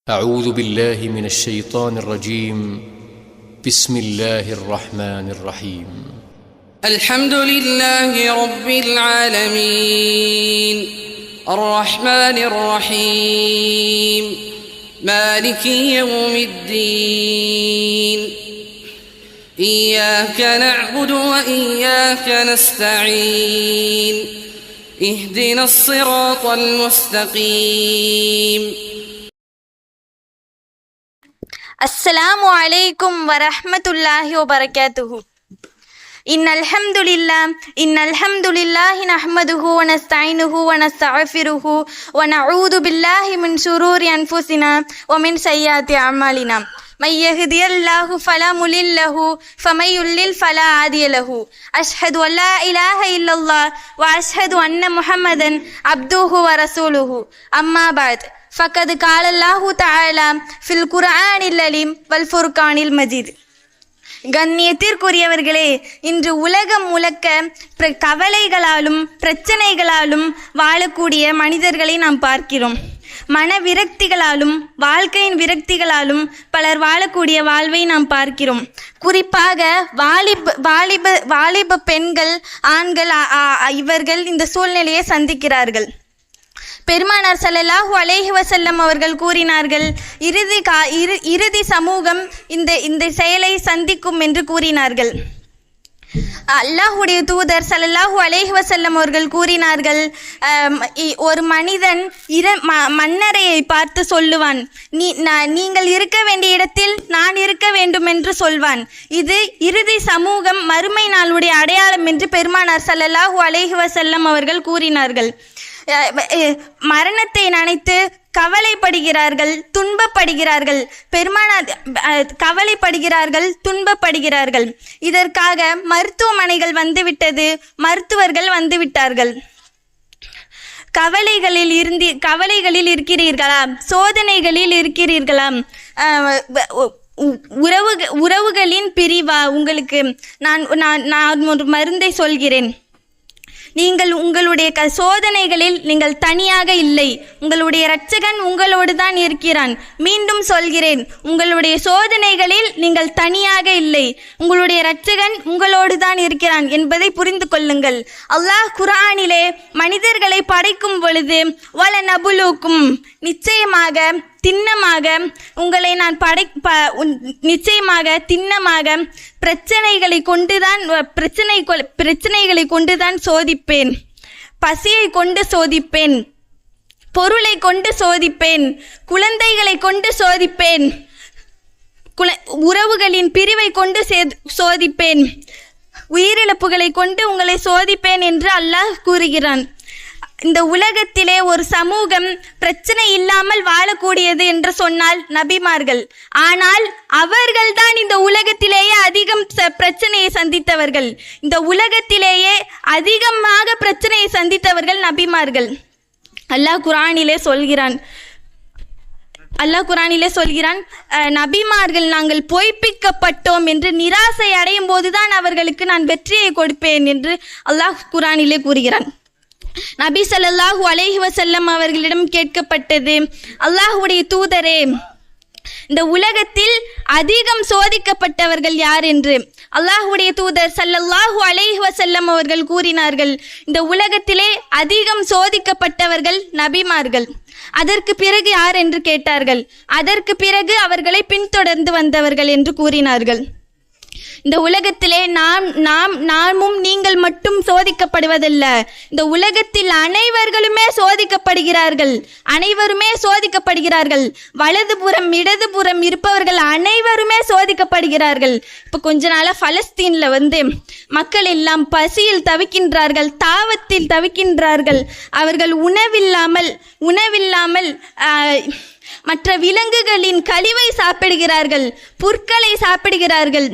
أعوذ بالله من الشيطان الرجيم. بسم الله الرحمن الرحيم. الحمد لله رب العالمين الرحمن الرحيم مالك يوم الدين إياك نعبد وإياك نستعين اهدنا الصراط المستقيم. السلام عليكم ورحمة الله وبركاته. إن الحمد لله نحمده ونستعينه ونستغفره ونعوذ بالله من شرور أنفسنا ومن سيئات أعمالنا. من يهدي الله فلا مضل له ومن يضلل فلا هادي له. أشهد أن لا إله إلا الله وأشهد أن محمدا عبده ورسوله. أما بعد فقد قال الله تعالى في القرآن العظيم والفرقان المجيد. கண்ணியத்திற்குரியவர்களே, இன்று உலகம் முழுக்க கவலைகளாலும் பிரச்சனைகளாலும் வாழக்கூடிய மனிதர்களை நாம் பார்க்கிறோம். மன விரக்திகளாலும் வாழ்க்கையின் விரக்திகளாலும் பலர் வாழக்கூடிய வாழ்வை நாம் பார்க்கிறோம். குறிப்பாக வாலிப பெண்கள், ஆண்கள் இவர்கள் இந்த சூழ்நிலையை சந்திக்கிறார்கள். பெருமானார் ஸல்லல்லாஹு அலைஹி வஸல்லம் அவர்கள் கூறினார்கள், இறுதி சமூகம் இந்த செயலை சந்திக்கும் என்று கூறினார்கள். அல்லாஹ்வுடைய தூதர் ஸல்லல்லாஹு அலைஹி வஸல்லம் அவர்கள் கூறினார்கள், ஒரு மனிதன் மன்னரையை பார்த்து சொல்லுவான், நீங்கள் இருக்க வேண்டிய இடத்தில் நான் இருக்க வேண்டும் என்று சொல்வான். இது இறுதி சமூகம் மறுமை நாளுடைய அடையாளம் என்று பெருமானார் ஸல்லல்லாஹு அலைஹி வஸல்லம் அவர்கள் கூறினார்கள். மரணத்தை நினைத்து கவலைப்படுகிறார்கள், துன்பப்படுகிறார்கள். கவலைப்படுகிறார்கள், துன்பப்படுகிறார்கள். இதற்காக மருத்துவமனைகள் வந்துவிட்டது, மருத்துவர்கள் வந்துவிட்டார்கள். கவலைகளில் இருக்கிறீர்களா? சோதனைகளில் இருக்கிறீர்களா? உறவுகளின் பிரிவா? உங்களுக்கு நான் ஒரு மருந்தை சொல்கிறேன். நீங்கள் உங்களுடைய சோதனைகளில் நீங்கள் தனியாக இல்லை. உங்களுடைய இரட்சகன் உங்களோடு தான் இருக்கிறான். மீண்டும் சொல்கிறேன், உங்களுடைய சோதனைகளில் நீங்கள் தனியாக இல்லை. உங்களுடைய இரட்சகன் உங்களோடு தான் இருக்கிறான் என்பதை புரிந்து கொள்ளுங்கள். அல்லாஹ் குர்ஆனிலே மனிதர்களை படைக்கும் பொழுது வல நபுலுக்கும், நிச்சயமாக திண்ணமாக உங்களை நான் நிச்சயமாக திண்ணமாக பிரச்சனைகளை கொண்டுதான் சோதிப்பேன். பசியை கொண்டு சோதிப்பேன், பொருளை கொண்டு சோதிப்பேன், குழந்தைகளை கொண்டு சோதிப்பேன், உறவுகளின் பிரிவை கொண்டு சோதிப்பேன், உயிரிழப்புகளை கொண்டு உங்களை சோதிப்பேன் என்று அல்லாஹ் கூறுகிறான். இந்த உலகத்திலே ஒரு சமூகம் பிரச்சனை இல்லாமல் வாழக்கூடியது என்று சொன்னால் நபிமார்கள். ஆனால் அவர்கள்தான் இந்த உலகத்திலேயே அதிகம் பிரச்சனையை சந்தித்தவர்கள். இந்த உலகத்திலேயே அதிகமாக பிரச்சனையை சந்தித்தவர்கள் நபிமார்கள். அல்லாஹ் குர்ஆனிலே சொல்கிறான், நபிமார்கள் நாங்கள் பொய்ப்பிக்கப்பட்டோம் என்று நிராசை அடையும் போதுதான் அவர்களுக்கு நான் வெற்றியை கொடுப்பேன் என்று அல்லாஹ் குர்ஆனிலே கூறுகிறான். நபி ஸல்லல்லாஹு அலைஹி வஸல்லம் அவர்களிடம் கேட்கப்பட்டது, அல்லாஹ்வுடைய தூதரே, இந்த உலகத்தில் அதிகம் சோதிக்கப்பட்டவர்கள் யார் என்று. அல்லாஹ்வுடைய தூதர் ஸல்லல்லாஹு அலைஹி வஸல்லம் அவர்கள் கூறினார்கள், இந்த உலகத்திலே அதிகம் சோதிக்கப்பட்டவர்கள் நபிமார்கள். அதற்கு பிறகு யார் என்று கேட்டார்கள். அதற்கு பிறகு அவர்களை பின்தொடர்ந்து வந்தவர்கள் என்று கூறினார்கள். இந்த உலகத்திலே நாமும் நீங்கள் மட்டும் சோதிக்கப்படுவதல்ல, இந்த உலகத்தில் அனைவருமே சோதிக்கப்படுகிறார்கள். வலதுபுறம் இடதுபுறம் இருப்பவர்கள் அனைவருமே சோதிக்கப்படுகிறார்கள். இப்போ கொஞ்ச நாளா பலஸ்தீன்ல மக்கள் எல்லாம் பசியில் தவிக்கின்றார்கள், தாவத்தில் தவிக்கின்றார்கள். அவர்கள் உணவில்லாமல் மற்ற விலங்குகளின் கழிவை சாப்பிடுகிறார்கள், புற்களை சாப்பிடுகிறார்கள்.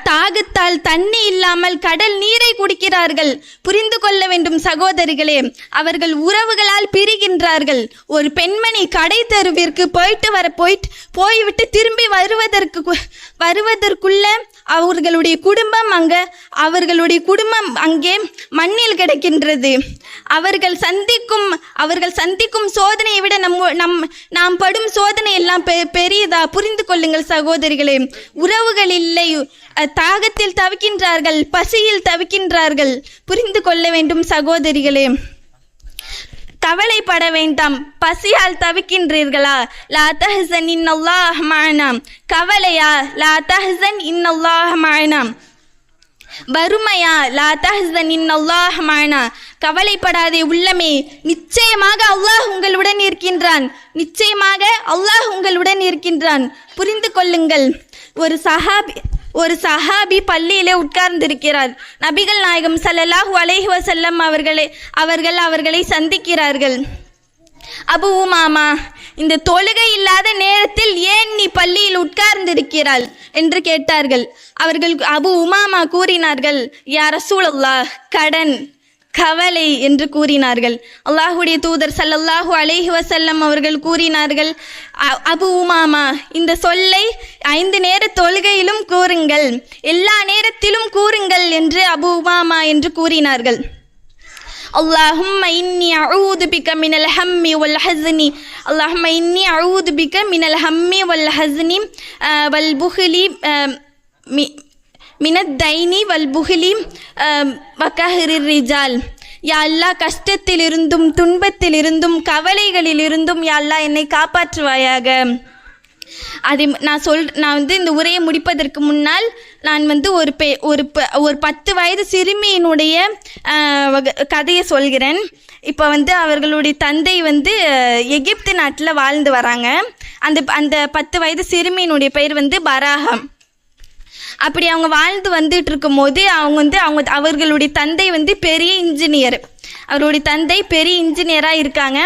தாகத்தால் தண்ணி இல்லாமல் கடல் நீரை குடிக்கிறார்கள். புரிந்து கொள்ள வேண்டும் சகோதரிகளே, அவர்கள் உறவுகளால் பிரிகின்றார்கள். ஒரு பெண்மணி கடை தெருவிற்கு போய்விட்டு திரும்பி வருவதற்குள்ள அவர்களுடைய குடும்பம் அங்கே மண்ணில் கிடக்கின்றது. அவர்கள் சந்திக்கும் சோதனையை விட நாம் படும் சோதனை எல்லாம் பெரியதா? புரிந்து கொள்ளுங்கள் சகோதரிகளே. உறவுகள் இல்லை, தாகத்தில் தவிக்கின்றார்கள், பசியில் தவிக்கின்றார்கள். புரிந்து கொள்ள வேண்டும் சகோதரிகளே. கவலைப்பட வேண்டாம். பசியால் தவிக்கின்றீர்களா? லா தஹ்சன் இன்னல்லாஹ் மஅனா. கவலையா? லா தஹ்சன் இன்னல்லாஹ் மஅனா. வறுமையா? லா தஹ்சன் இன்னல்லாஹ் மஅனா. கவலைப்படாதே உள்ளமே, நிச்சயமாக அல்லாஹ் உங்களுடன் இருக்கின்றான். நிச்சயமாக அல்லாஹ் உங்களுடன் இருக்கின்றான். புரிந்து கொள்ளுங்கள். ஒரு சஹாபி பள்ளியிலே உட்கார்ந்திருக்கிறார். நபிகள் நாயகம் ஸல்லல்லாஹு அலைஹி வஸல்லம் அவர்களை சந்திக்கிறார்கள். அபு உமாமா, இந்த தொழுகை இல்லாத நேரத்தில் ஏன் நீ பள்ளியில் உட்கார்ந்திருக்கிறாள் என்று கேட்டார்கள். அபு உமாமா கூறினார்கள், யா ரசூலல்லாஹ், கடன், கவலை என்று கூறினார்கள். அல்லாஹுடைய தூதர் ஸல்லல்லாஹு அலைஹி வஸல்லம் அவர்கள் கூறினார்கள், அபு உமாமா, இந்த சொல்லை 5 நேர தொழுகையிலும் கூறுங்கள், எல்லா நேரத்திலும் கூறுங்கள் என்று அபு உமாமா என்று கூறினார்கள். اللهم إني أعوذ بك من الهم والحزن اللهم إني أعوذ بك من الهم والحزن والبخل من الدين والبخل وقهر الرجال. யா அல்லாஹ், கஷ்டத்திலிருந்தும் துன்பத்திலிருந்தும் கவலைகளிலிருந்தும் யா அல்லாஹ் என்னை காப்பாற்றுவாயாக. நான் இந்த உரையை முடிப்பதற்கு முன்னால் நான் ஒரு 10 வயது சிறுமியினுடைய கதையை சொல்கிறேன். இப்போ அவர்களுடைய தந்தை எகிப்து நாட்டில் வாழ்ந்து வராங்க. அந்த 10 வயது சிறுமியினுடைய பெயர் பராகம். அப்படி அவங்க வாழ்ந்து வந்துட்டு இருக்கும்போது அவர்களுடைய தந்தை பெரிய இன்ஜினியர். அவருடைய தந்தை பெரிய இன்ஜினியராக இருக்காங்க.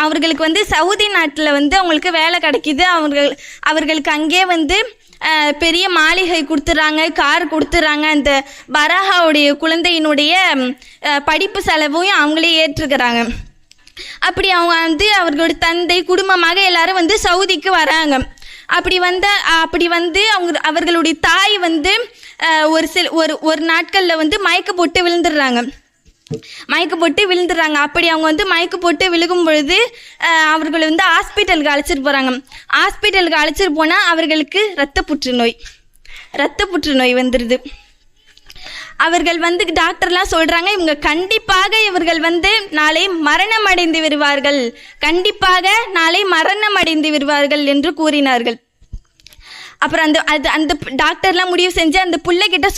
அவர்களுக்கு சவுதி நாட்டில் அவங்களுக்கு வேலை கிடைக்கிது. அவர்களுக்கு அங்கே பெரிய மாளிகை கொடுத்துட்றாங்க, கார் கொடுத்துட்றாங்க. அந்த பராஹாவுடைய குழந்தையினுடைய படிப்பு செலவையும் அவங்களே ஏற்றுக்கிறாங்க. அப்படி அவங்க அவர்களுடைய தந்தை குடும்பமாக எல்லாரும் சவுதிக்கு வராங்க. அப்படி அவர்களுடைய தாய் ஒரு நாட்களில் மயக்க போட்டு விழுந்துடுறாங்க. அப்படி அவங்க மயக்க போட்டு விழுகும் பொழுது அவர்கள் ஹாஸ்பிட்டலுக்கு அழைச்சிட்டு போகிறாங்க. ஹாஸ்பிட்டலுக்கு அழைச்சிட்டு போனால் அவர்களுக்கு இரத்த புற்றுநோய் வந்துடுது. அவர்கள் டாக்டர்லாம் சொல்கிறாங்க, இவர்கள் நாளை மரணம் அடைந்து வருவார்கள், கண்டிப்பாக நாளை மரணம் அடைந்து வருவார்கள் என்று கூறினார்கள். அப்புறம் அந்த டாக்டர்லாம் முடிவு செஞ்சு அந்த பிள்ளைகிட்ட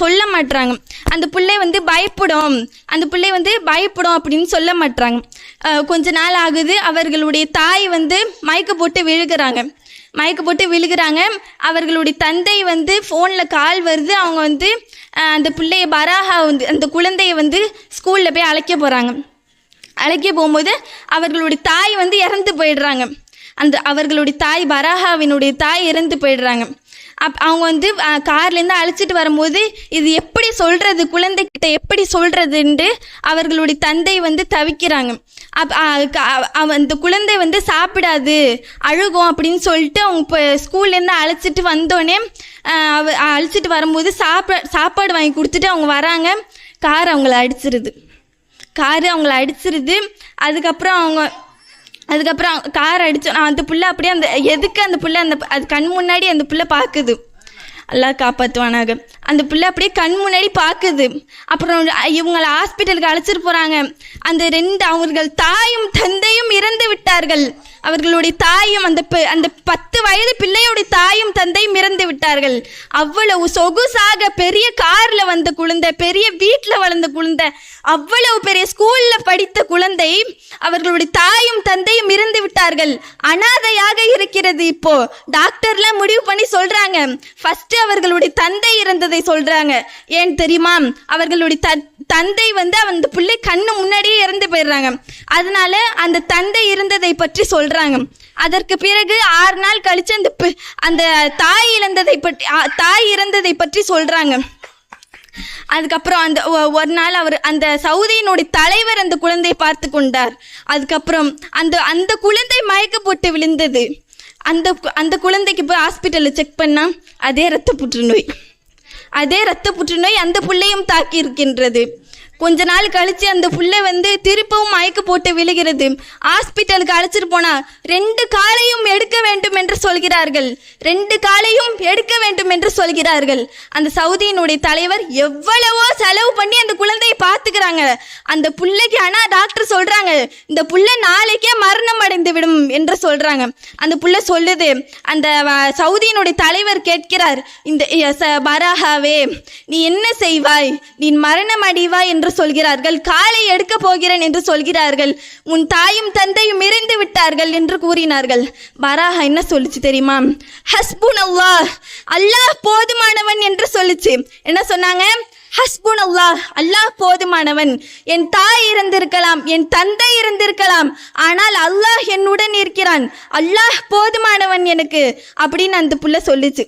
சொல்ல மாட்டுறாங்க. அந்த பிள்ளை பயப்படும், அப்படின்னு சொல்ல மாட்டுறாங்க. கொஞ்ச நாள் ஆகுது. அவர்களுடைய தாய் மயக்க போட்டு விழுகிறாங்க. அவர்களுடைய தந்தை ஃபோனில் கால் வருது. அவங்க அந்த பிள்ளைய பராஹா அந்த குழந்தைய ஸ்கூலில் போய் அழைக்க போகும்போது அவர்களுடைய தாய் இறந்து போயிடுறாங்க. அவர்களுடைய தாய் பராஹாவினுடைய தாய் இறந்து போயிடுறாங்க. அவங்க கார்லேருந்து அழைச்சிட்டு வரும்போது இது எப்படி சொல்கிறது, குழந்தைகிட்ட எப்படி சொல்கிறதுன்ட்டு அவர்களுடைய தந்தை தவிக்கிறாங்க. அந்த குழந்தை சாப்பிடாது, அழுகும் அப்படின்னு சொல்லிட்டு அவங்க இப்போ ஸ்கூல்லேருந்து அழைச்சிட்டு வந்தோடனே அழைச்சிட்டு வரும்போது சாப்பாடு வாங்கி கொடுத்துட்டு அவங்க வராங்க. கார் அவங்கள அடிச்சிருது. அதுக்கப்புறம் கார் அடித்தோம். அந்த புள்ள அப்படியே அந்த புள்ள அது கண் முன்னாடி அந்த புள்ள பார்க்குது. அல்லாஹ் காப்பாற்றுவானாக. அந்த பிள்ளை அப்படியே கண் முன்னாடி பார்க்குது. அப்புறம் இவங்களை ஹாஸ்பிட்டலுக்கு அழைச்சிட்டு போகிறாங்க. அவர்கள் தாயும் தந்தையும் இறந்து விட்டார்கள். அவர்களுடைய தாயும் அந்த 10 வயது பிள்ளையுடைய தாயும் தந்தையும் இறந்து விட்டார்கள். அவ்வளவு சொகுசாக பெரிய காரில் வந்த குழந்தை, பெரிய வீட்டில் வளர்ந்த குழந்தை, அவ்வளவு பெரிய ஸ்கூலில் படித்த குழந்தை, அவர்களுடைய தாயும் தந்தையும் இறந்து விட்டார்கள். அனாதையாக இருக்கிறது. இப்போ டாக்டர்லாம் முடிவு பண்ணி சொல்றாங்க, ஃபர்ஸ்ட் அவர்களுடைய தந்தை இறந்ததை சொல்றாங்க. ஏன் தெரியுமா? அவர்களுடைய தந்தை அந்த பிள்ளை கண்ணு முன்னாடியே இறந்து போயிடுறாங்க. அதனால அந்த தந்தை இருந்ததை பற்றி சொல்றாங்க. அதற்கு பிறகு 6 நாள் கழிச்சு அந்த தாய் இறந்ததை பற்றி சொல்றாங்க. அதுக்கப்புறம் ஒரு நாள் அந்த சவுதியினுடைய தலைவர் அந்த குழந்தையை பார்த்து கொண்டார். அதுக்கப்புறம் அந்த குழந்தை மயக்க போட்டு விழுந்தது. அந்த குழந்தைக்கு போய் ஹாஸ்பிட்டலில் செக் பண்ணால் அதே இரத்த புற்றுநோய் அந்த புள்ளையும் தாக்கி இருக்கின்றது. கொஞ்ச நாள் கழித்து அந்த புள்ளை திருப்பவும் மயக்க போட்டு விழுகிறது. ஹாஸ்பிட்டலுக்கு அழைச்சிட்டு போனால் 2 காலையும் எடுக்க வேண்டும் என்று சொல்கிறார்கள். அந்த சவுதியினுடைய தலைவர் எவ்வளவோ செலவு பண்ணி அந்த குழந்தையை பார்த்துக்கிறாங்க. அந்த புள்ளைக்கு ஆனால் டாக்டர் சொல்கிறாங்க இந்த புள்ளை நாளைக்கே மரணம் அடைந்து விடும் என்று சொல்கிறாங்க. அந்த புள்ளை சொல்லுது, அந்த சவுதியினுடைய தலைவர் கேட்கிறார், இந்த பராஹாவே நீ என்ன செய்வாய், நீ மரணம் அடைவாய் என்று சொல்கிறார்கள். காலை எடுக்க போகிறேன் என்று சொல்கிறார்கள். உன் தாயும் தந்தையும் இறந்து விட்டார்கள் என்று கூறினார்கள். பராஹா என்ன சொல்லுச்சு தெரியுமா? ஹஸ்புனல்லாஹ், அல்லாஹ் போதுமானவன் என்று சொல்லுச்சு. என்ன சொன்னாங்க? ஹஸ்புனல்லாஹ், அல்லாஹ் போதுமானவன். என் தாய் இறந்திருக்கலாம், என் தந்தை இறந்திருக்கலாம், ஆனால் அல்லாஹ் என்னுடன் இருக்கிறான், அல்லாஹ் போதுமானவன் எனக்கு அப்படின்னு அந்த புள்ள சொல்லுச்சு.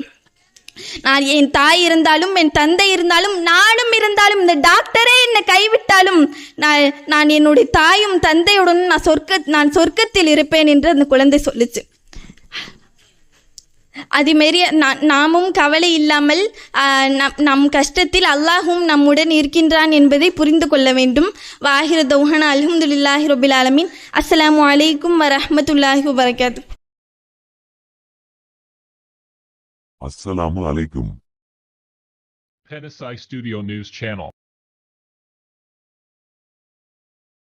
நான் என் தாய் இருந்தாலும் என் தந்தை இருந்தாலும் நானும் இருந்தாலும் இந்த டாக்டரே என்னை கைவிட்டாலும் நான் என்னுடைய தாயும் தந்தையுடன் நான் சொர்க்கத்தில் இருப்பேன் என்று அந்த குழந்தை சொல்லுச்சு. அதேமாரி நாமும் கவலை இல்லாமல் நம் கஷ்டத்தில் அல்லாஹும் நம்முடன் இருக்கின்றான் என்பதை புரிந்து கொள்ள வேண்டும். வாஹிர தௌஹானா அல்ஹம்துலில்லாஹி ரபில் ஆலமீன். அஸ்ஸலாமு அலைக்கும் வரஹ்மத்துல்லாஹி வபரகாத்துஹு. Assalamu alaikum. Pedesai Studio News Channel.